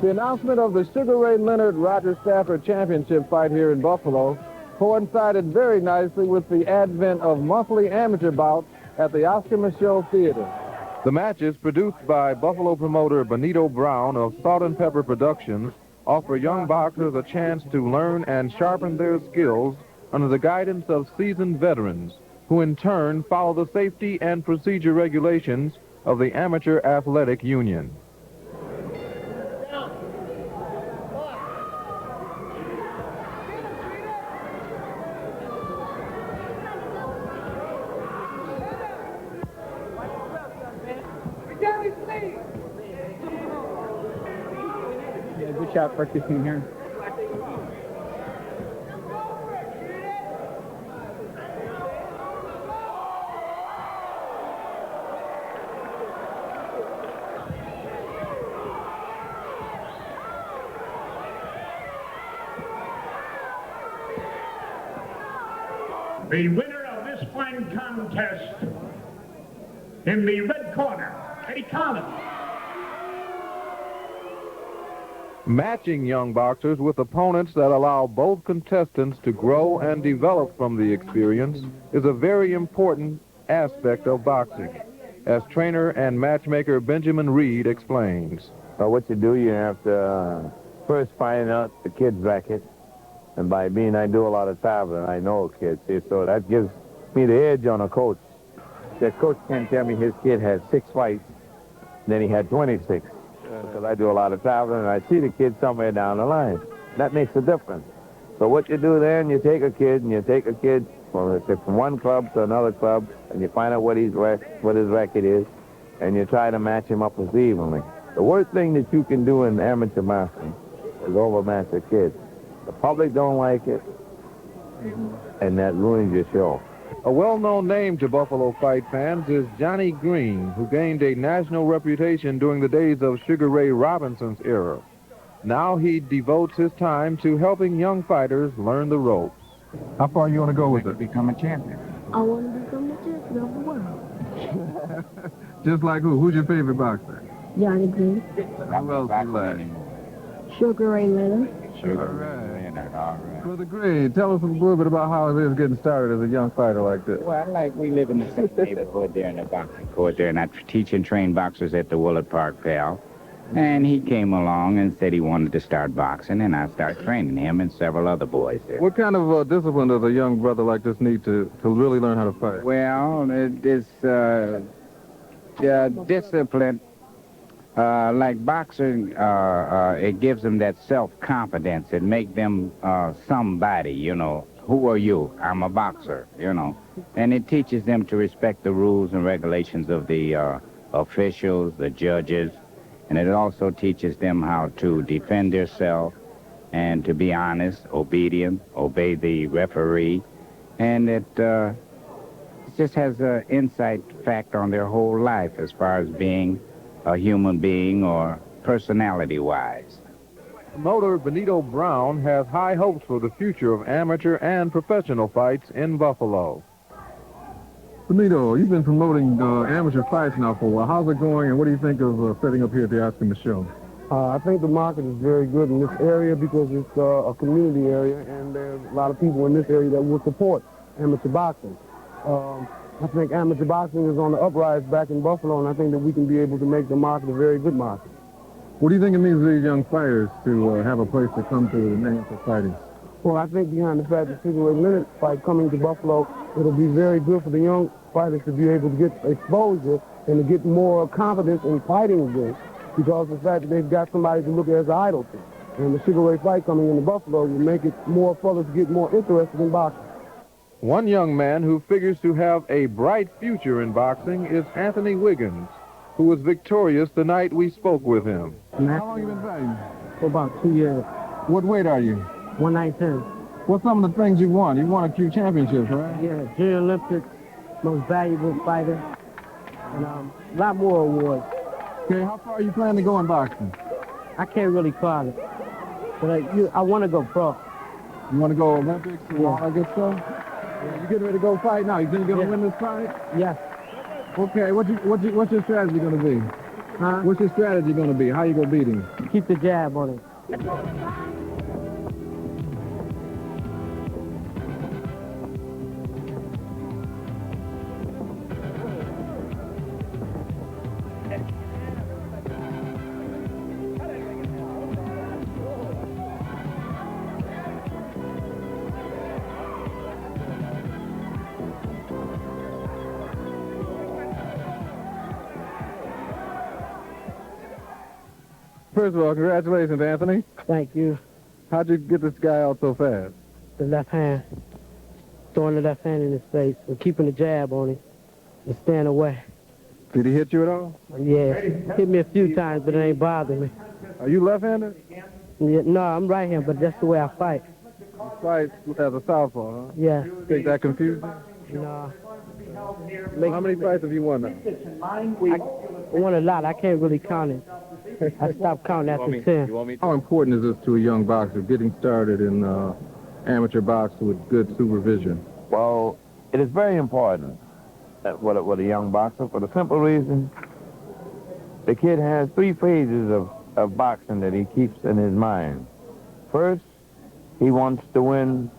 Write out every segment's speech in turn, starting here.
The announcement of the Sugar Ray Leonard Roger Stafford Championship fight here in Buffalo coincided very nicely with the advent of monthly amateur bouts at the Oscar Micheaux Theater. The matches, produced by Buffalo promoter Benito Brown of Salt and Pepper Productions, offer young boxers a chance to learn and sharpen their skills under the guidance of seasoned veterans, who in turn follow the safety and procedure regulations of the Amateur Athletic Union. Yeah, good shot practicing here. The winner of this fine contest in the red corner, Eddie Collins. Matching young boxers with opponents that allow both contestants to grow and develop from the experience is a very important aspect of boxing, as trainer and matchmaker Benjamin Reed explains. Well, what you do, you have to first find out the kid's racket. And by being I do a lot of traveling, I know kids, see, so that gives me the edge on a coach. The coach can't tell me his kid had 6 fights, then he had 26. Because I do a lot of traveling, and I see the kid somewhere down the line. That makes a difference. So what you do then, you take a kid from one club to another club, and you find out what his record is, and you try to match him up as evenly. The worst thing that you can do in amateur boxing is overmatch a kid. The public don't like it, and that ruins your show. A well-known name to Buffalo fight fans is Johnny Green, who gained a national reputation during the days of Sugar Ray Robinson's era. Now he devotes his time to helping young fighters learn the ropes. How far you want to go with it? Become a champion. I want to become the champion of the world. Just like who? Who's your favorite boxer? Johnny Green. Who else you like? Sugar Ray Leonard. Leonard, all right. Brother Green, tell us a little bit about how it is getting started as a young fighter like this. Well, we live in the same neighborhood there in the boxing court there, and I teach and train boxers at the Willard Park, pal. And he came along and said he wanted to start boxing, and I started training him and several other boys there. What kind of discipline does a young brother like this need to really learn how to fight? Well, this discipline, like boxing, it gives them that self-confidence. It makes them somebody, you know. Who are you? I'm a boxer, you know. And it teaches them to respect the rules and regulations of the officials, the judges, and it also teaches them how to defend themselves and to be honest, obedient, obey the referee, and it just has an insight fact on their whole life as far as being a human being or personality-wise. Promoter Benito Brown has high hopes for the future of amateur and professional fights in Buffalo. Benito, you've been promoting amateur fights now for a while. How's it going, and what do you think of setting up here at the Oscar Micheaux? I think the market is very good in this area because it's a community area, and there's a lot of people in this area that will support amateur boxing. I think amateur boxing is on the uprise back in Buffalo, and I think that we can be able to make the market a very good market. What do you think it means to these young fighters to have a place to come to name for fighting? Well, I think behind the fact that Sugar Ray Leonard fight coming to Buffalo, it'll be very good for the young fighters to be able to get exposure and to get more confidence in fighting again, because of the fact that they've got somebody to look at as an idol to. And the Sugar Ray fight coming into Buffalo will make it more fellas get more interested in boxing. One young man who figures to have a bright future in boxing is Anthony Wiggins, who was victorious the night we spoke with him. How long have you been fighting? For about 2 years. What weight are you? 119. What's some of the things you won? You won a few championships, right? Yeah, Junior Olympics, most valuable fighter, and a lot more awards. Okay, how far are you planning to go in boxing? I can't really call it, but I want to go pro. You want to go Olympics and all that good stuff? Yeah, you getting ready to go fight now? You think you're going to win this fight? Yes. Okay, what's your strategy going to be? Huh? What's your strategy going to be? How you going to beat him? keep the jab on him. First of all, congratulations, Anthony. Thank you. How'd you get this guy out so fast? The left hand. Throwing the left hand in his face and keeping the jab on him and staying away. Did he hit you at all? Yeah, hit me a few times, but it ain't bothering me. Are you left-handed? Yeah, no, I'm right-handed, but that's the way I fight. You fight as a southpaw, huh? Yeah. Think that confused you? No. How many fights have you won now? I won a lot. I can't really count it. I stopped counting after 10. How important is this to a young boxer, getting started in amateur boxing with good supervision? Well, it is very important with a young boxer for the simple reason the kid has 3 phases of boxing that he keeps in his mind. First, he wants to win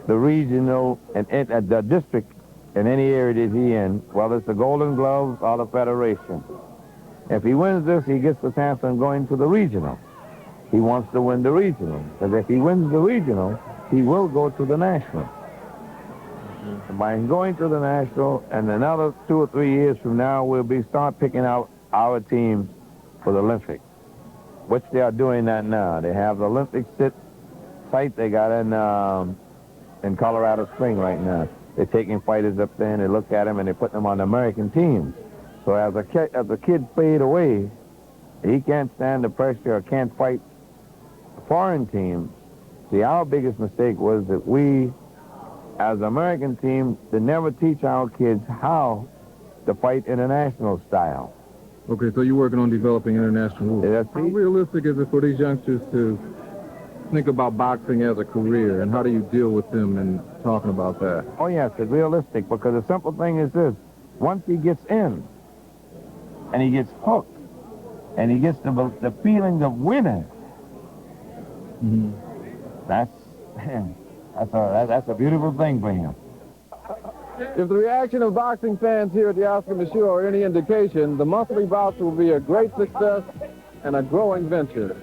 the regional and the district in any area that he's in, whether it's the Golden Gloves or the Federation. If he wins this, he gets the chance of going to the regional. He wants to win the regional, because if he wins the regional, he will go to the national. And by going to the national, and another 2 or 3 years from now, we'll start picking out our teams for the Olympics, which they are doing that now. They have the Olympic site they got in Colorado Springs right now. They're taking fighters up there and they look at them and they put them on the American teams. So as a kid fade away, he can't stand the pressure or can't fight foreign teams. See, our biggest mistake was that we, as an American team, did never teach our kids how to fight international style. Okay, so you're working on developing international rules. Yeah, how realistic is it for these youngsters to think about boxing as a career, and how do you deal with them in talking about that? Oh, yes, it's realistic, because the simple thing is this. Once he gets in, and he gets hooked, and he gets the feeling of winning, that's a beautiful thing for him. If the reaction of boxing fans here at the Oscar Micheaux are any indication, the monthly bouts will be a great success and a growing venture.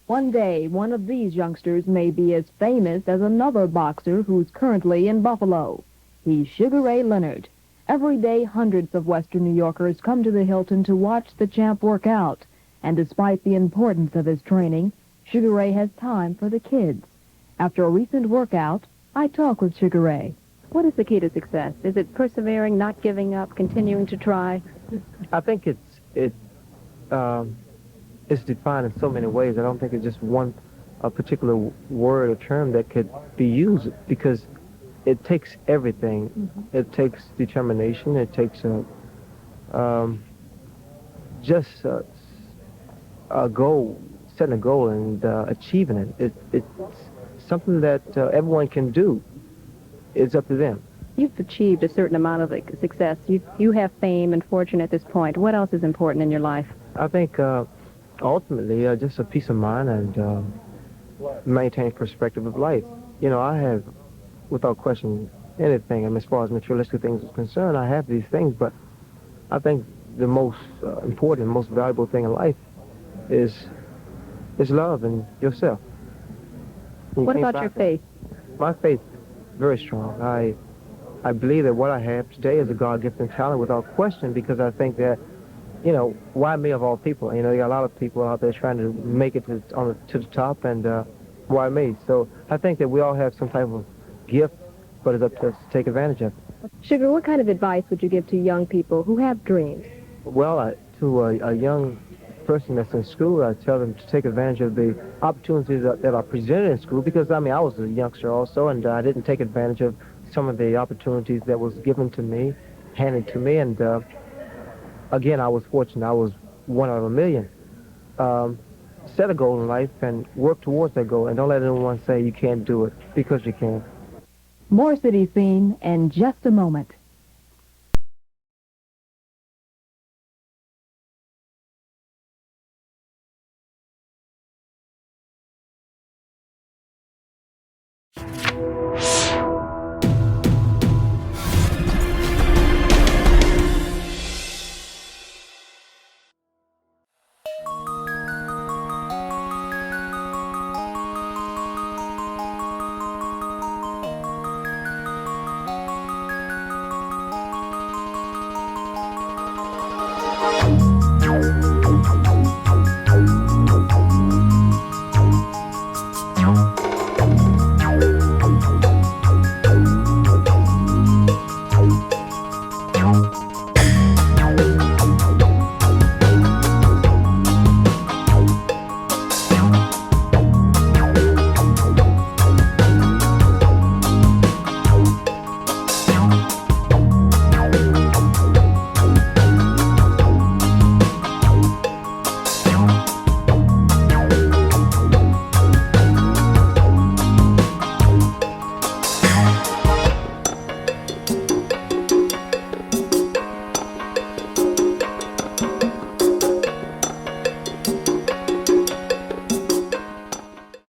One day, one of these youngsters may be as famous as another boxer who's currently in Buffalo. He's Sugar Ray Leonard. Every day, hundreds of Western New Yorkers come to the Hilton to watch the champ work out. And despite the importance of his training, Sugar Ray has time for the kids. After a recent workout, I talk with Sugar Ray. What is the key to success? Is it persevering, not giving up, continuing to try? I think it's defined in so many ways. I don't think it's just one particular word or term that could be used, because it takes everything. Mm-hmm. It takes determination. It takes just a goal, setting a goal and achieving it. It's something that everyone can do. It's up to them. You've achieved a certain amount of success. You have fame and fortune at this point. What else is important in your life? I think ultimately just a peace of mind and maintain perspective of life. You know, I have, without question, anything, and as far as materialistic things is concerned, I have these things, but I think the most important, most valuable thing in life is love and yourself. What about your faith? My faith, very strong. I believe that what I have today is a God-given talent without question, because I think that, you know, why me of all people? You know, there are a lot of people out there trying to make it to the top, and why me? So I think that we all have some type of gift, but it's up to us to take advantage of it. Sugar, what kind of advice would you give to young people who have dreams? Well, to a young person that's in school, I tell them to take advantage of the opportunities that are presented in school, because, I mean, I was a youngster also, and I didn't take advantage of some of the opportunities that was given to me, handed to me, and again, I was fortunate. I was one out of a million. set a goal in life and work towards that goal, and don't let anyone say you can't do it, because you can. More City Scene in just a moment.